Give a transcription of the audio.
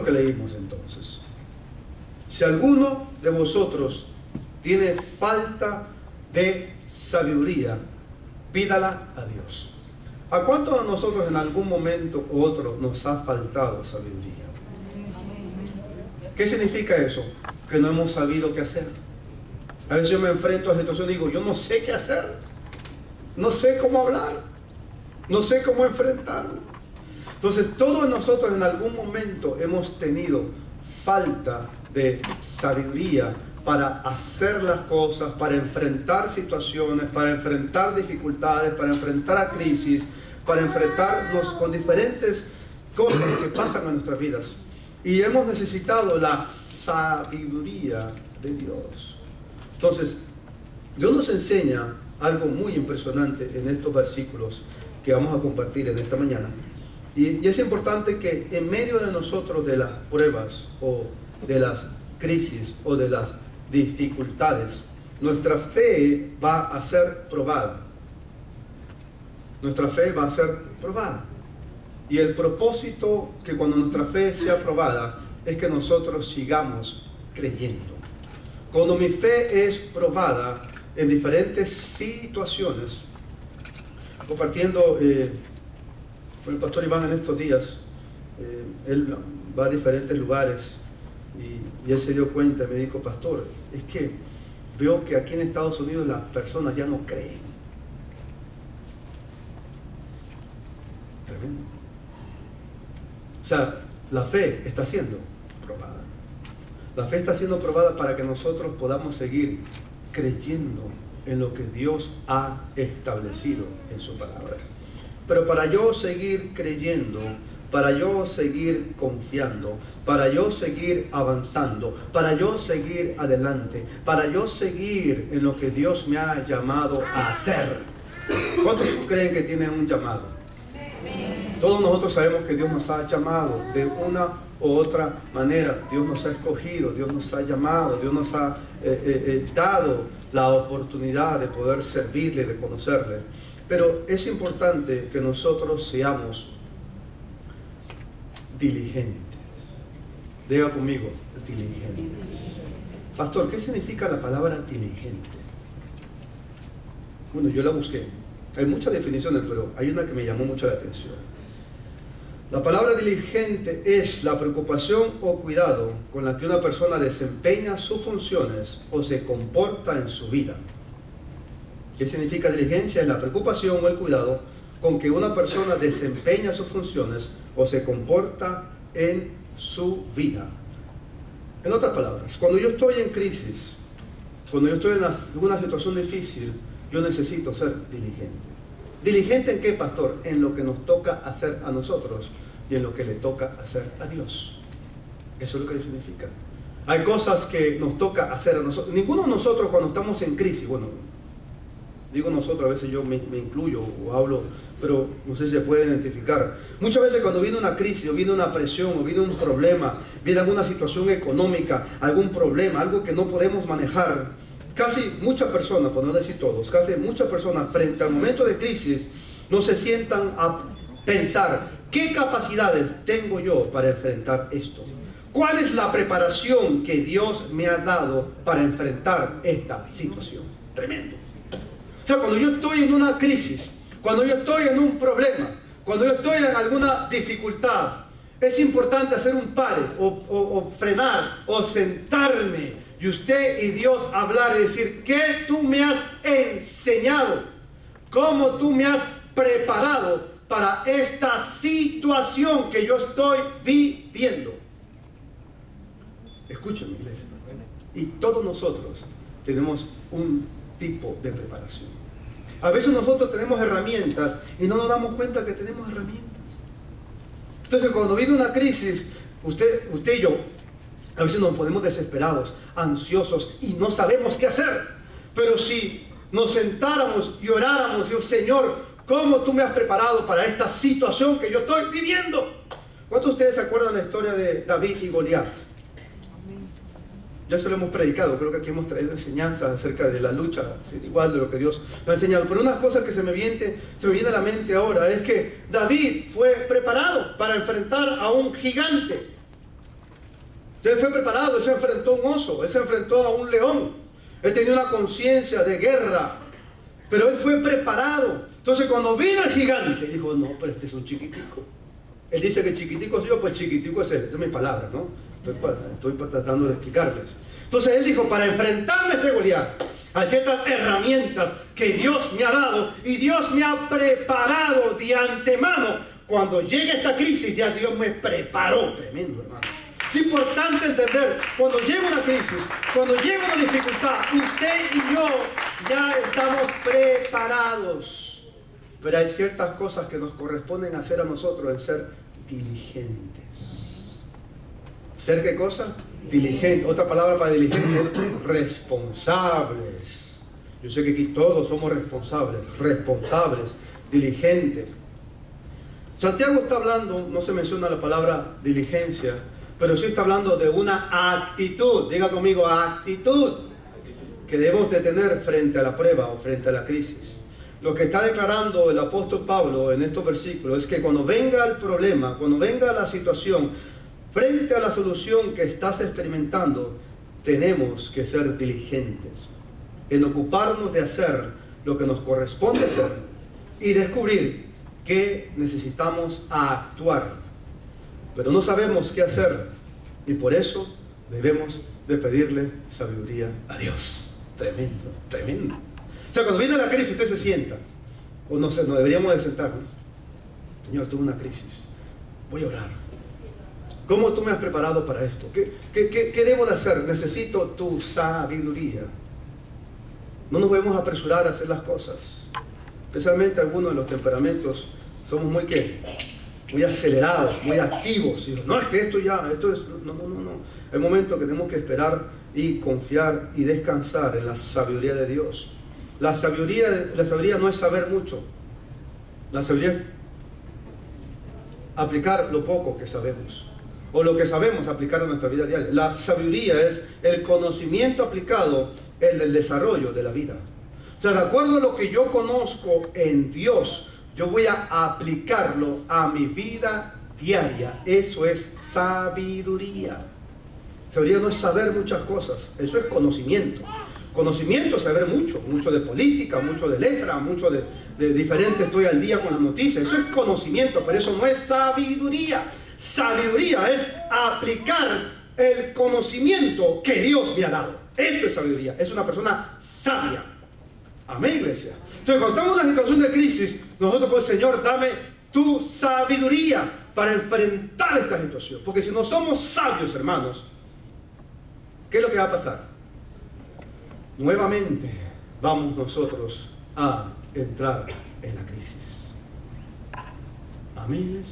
que leímos entonces. Si alguno de vosotros tiene falta de sabiduría, pídala a Dios. ¿A cuántos de nosotros en algún momento u otro nos ha faltado sabiduría? ¿Qué significa eso? Que no hemos sabido qué hacer. A veces yo me enfrento a situaciones y digo, yo no sé qué hacer, no sé cómo hablar, no sé cómo enfrentarlo. Entonces todos nosotros en algún momento hemos tenido falta de sabiduría para hacer las cosas, para enfrentar situaciones, para enfrentar dificultades, para enfrentar a crisis, para enfrentarnos con diferentes cosas que pasan en nuestras vidas. Y hemos necesitado la sabiduría de Dios. Entonces, Dios nos enseña algo muy impresionante en estos versículos que vamos a compartir en esta mañana. Y es importante que en medio de nosotros de las pruebas o de las crisis o de las dificultades, nuestra fe va a ser probada. Nuestra fe va a ser probada. Y el propósito que cuando nuestra fe sea probada es que nosotros sigamos creyendo. Cuando mi fe es probada en diferentes situaciones, compartiendo con el pastor Iván en estos días, él va a diferentes lugares y él se dio cuenta y me dijo, pastor, es que veo que aquí en Estados Unidos las personas ya no creen. Tremendo. O sea, la fe está siendo probada. La fe está siendo probada para que nosotros podamos seguir creyendo en lo que Dios ha establecido en su palabra. Pero para yo seguir creyendo, para yo seguir confiando, para yo seguir avanzando, para yo seguir adelante, para yo seguir en lo que Dios me ha llamado a hacer. ¿Cuántos creen que tienen un llamado? Todos nosotros sabemos que Dios nos ha llamado de una u otra manera. Dios nos ha escogido, Dios nos ha llamado, Dios nos ha dado la oportunidad de poder servirle, de conocerle. Pero es importante que nosotros seamos diligentes. Diga conmigo, diligentes. Pastor, ¿qué significa la palabra diligente? Bueno, yo la busqué. Hay muchas definiciones, pero hay una que me llamó mucho la atención. La palabra diligente es la preocupación o cuidado con la que una persona desempeña sus funciones o se comporta en su vida. ¿Qué significa diligencia? Es la preocupación o el cuidado con que una persona desempeña sus funciones o se comporta en su vida. En otras palabras, cuando yo estoy en crisis, cuando yo estoy en una situación difícil, yo necesito ser diligente. ¿Diligente en qué, pastor? En lo que nos toca hacer a nosotros y en lo que le toca hacer a Dios. Eso es lo que significa. Hay cosas que nos toca hacer a nosotros. Ninguno de nosotros cuando estamos en crisis, bueno, digo nosotros, a veces yo me incluyo o hablo, pero no sé si se puede identificar. Muchas veces cuando viene una crisis o viene una presión o viene un problema, viene alguna situación económica, algún problema, algo que no podemos manejar, casi muchas personas, por no decir todos, casi muchas personas frente al momento de crisis no se sientan a pensar, ¿qué capacidades tengo yo para enfrentar esto? ¿Cuál es la preparación que Dios me ha dado para enfrentar esta situación? Tremendo. O sea, cuando yo estoy en una crisis, cuando yo estoy en un problema, cuando yo estoy en alguna dificultad, es importante hacer un pare o frenar o sentarme y usted y Dios hablar y decir, ¿qué tú me has enseñado? ¿Cómo tú me has preparado para esta situación que yo estoy viviendo? Escúchame, iglesia. Y todos nosotros tenemos un tipo de preparación. A veces nosotros tenemos herramientas y no nos damos cuenta que tenemos herramientas. Entonces cuando viene una crisis, usted y yo, a veces nos ponemos desesperados, ansiosos y no sabemos qué hacer. Pero si nos sentáramos y oráramos y digo, Señor, ¿cómo tú me has preparado para esta situación que yo estoy viviendo? ¿Cuántos de ustedes se acuerdan de la historia de David y Goliat? Ya se lo hemos predicado, creo que aquí hemos traído enseñanzas acerca de la lucha, ¿sí? Igual de lo que Dios nos ha enseñado. Pero una cosa que se me viene a la mente ahora es que David fue preparado para enfrentar a un gigante. Él fue preparado, él se enfrentó a un oso, él se enfrentó a un león. Él tenía una conciencia de guerra, pero él fue preparado. Entonces cuando vino el gigante, dijo, no, pero este es un chiquitico. Él dice que chiquitico soy yo, pues chiquitico es él. Esa es mi palabra, ¿no? Estoy tratando de explicarles. Entonces él dijo, para enfrentarme a este Goliat, hay ciertas herramientas que Dios me ha dado y Dios me ha preparado de antemano. Cuando llegue esta crisis, ya Dios me preparó. Tremendo, hermano. Es importante entender, cuando llega una crisis, cuando llega una dificultad, usted y yo ya estamos preparados. Pero hay ciertas cosas que nos corresponden hacer a nosotros, en ser diligentes. ¿Ser qué cosa? Diligente. Otra palabra para diligente es responsables. Yo sé que aquí todos somos responsables, diligentes. Santiago está hablando, no se menciona la palabra diligencia, pero sí está hablando de una actitud, diga conmigo, actitud, que debemos de tener frente a la prueba o frente a la crisis. Lo que está declarando el apóstol Pablo en estos versículos es que cuando venga el problema, cuando venga la situación, frente a la solución que estás experimentando, tenemos que ser diligentes en ocuparnos de hacer lo que nos corresponde hacer y descubrir que necesitamos actuar. Pero no sabemos qué hacer y por eso debemos de pedirle sabiduría a Dios. Tremendo, tremendo. O sea, cuando viene la crisis, usted se sienta, o no sé, nos deberíamos de sentar, ¿no? Señor, tuve una crisis, voy a orar. ¿Cómo tú me has preparado para esto? ¿Qué debo de hacer? Necesito tu sabiduría. No nos debemos apresurar a hacer las cosas. Especialmente algunos de los temperamentos somos muy acelerados, muy activos. No, es que esto es... No. Hay momentos que tenemos que esperar y confiar y descansar en la sabiduría de Dios. La sabiduría no es saber mucho. La sabiduría es aplicar lo poco que sabemos. O lo que sabemos aplicar a nuestra vida diaria. La sabiduría es el conocimiento aplicado en el desarrollo de la vida. O sea, de acuerdo a lo que yo conozco en Dios, yo voy a aplicarlo a mi vida diaria. Eso es sabiduría. Sabiduría no es saber muchas cosas, eso es conocimiento. Conocimiento es saber mucho de política, mucho de letra, mucho de diferente, estoy al día con las noticias. Eso es conocimiento, pero eso no es sabiduría. Sabiduría es aplicar el conocimiento que Dios me ha dado. Eso es sabiduría, es una persona sabia. Amén, iglesia. Entonces, cuando estamos en una situación de crisis, nosotros podemos, Señor, dame tu sabiduría para enfrentar esta situación. Porque si no somos sabios, hermanos, ¿qué es lo que va a pasar? Nuevamente vamos nosotros a entrar en la crisis. Amén.